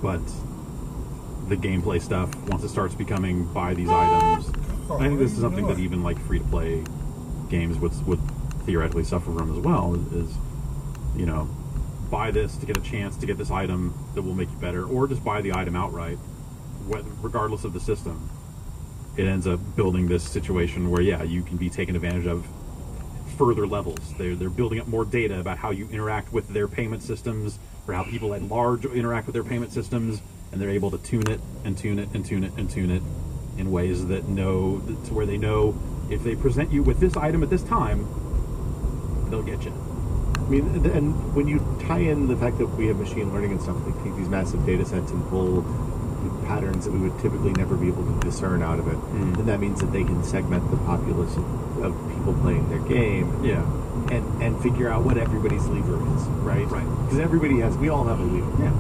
but the gameplay stuff, once it starts becoming buy these items, I think this is something that even like free-to-play games would theoretically suffer from as well, is, you know, buy this to get a chance to get this item that will make you better, or just buy the item outright, regardless of the system. It ends up building this situation where, yeah, you can be taken advantage of further levels. They're building up more data about how you interact with their payment systems, or how people at large interact with their payment systems, and they're able to tune it and tune it and tune it and tune it in ways that to where they know if they present you with this item at this time, they'll get you. I mean, and when you tie in the fact that we have machine learning and stuff, they take these massive data sets and pull patterns that we would typically never be able to discern out of it, then that means that they can segment the populace of people playing their game, and figure out what everybody's lever is, right? Right. Because we all have a lever. Yeah.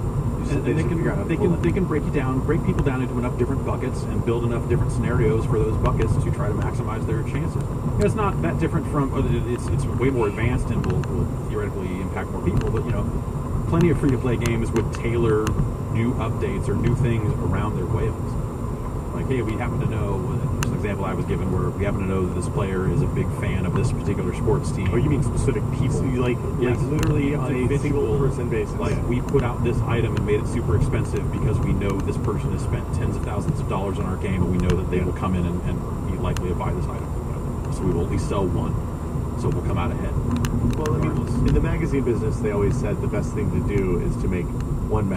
And they can break people down into enough different buckets and build enough different scenarios for those buckets to try to maximize their chances. You know, it's not that different from it's way more advanced and will theoretically impact more people. But you know, plenty of free-to-play games would tailor new updates or new things around their whales. Like, hey, we happen to know, just an example I was given, where we happen to know that this player is a big fan of this particular sports team. Oh, you mean specific people? So you yes, literally on a single person basis. Like, we put out this item and made it super expensive because we know this person has spent tens of thousands of dollars on our game, and we know that they will come in and be likely to buy this item. So we will at least sell one. So we'll come out ahead. Well, I mean, in the magazine business, they always said the best thing to do is to make one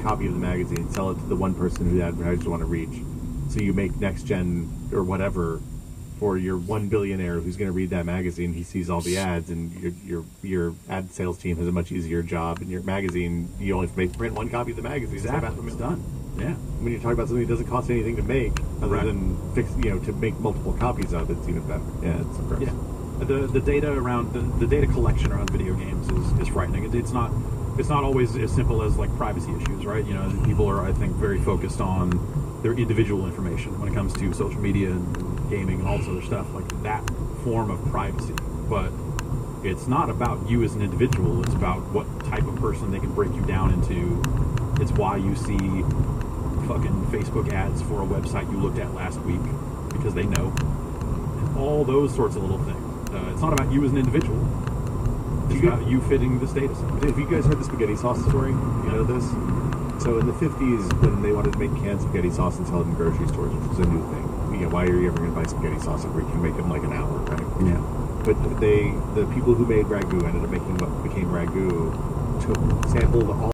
copy of the magazine, sell it to the one person who the advertisers want to reach. So you make Next Gen or whatever for your one billionaire who's going to read that magazine. He sees all the ads, and your ad sales team has a much easier job. In your magazine, you only have to print one copy of the magazine. Exactly. It's done. Yeah. When you're talking about something that doesn't cost anything to make, other than to make multiple copies of, it's even better. Yeah, it's gross. Yeah. The data around the data collection around video games is frightening. It's not always as simple as like privacy issues, right? You know, people are, I think, very focused on their individual information when it comes to social media and gaming and all this other stuff, like that form of privacy. But it's not about you as an individual. It's about what type of person they can break you down into. It's why you see fucking Facebook ads for a website you looked at last week, because they know. And all those sorts of little things. It's not about you as an individual. It's about you fitting this data set. Have you guys heard the spaghetti sauce story? You know this? So in the 50s, when they wanted to make canned spaghetti sauce and sell it in grocery stores, which was a new thing. You know, why are you ever going to buy spaghetti sauce if we can make it in like an hour, right? Yeah. But the people who made ragu ended up making what became ragu, sampled all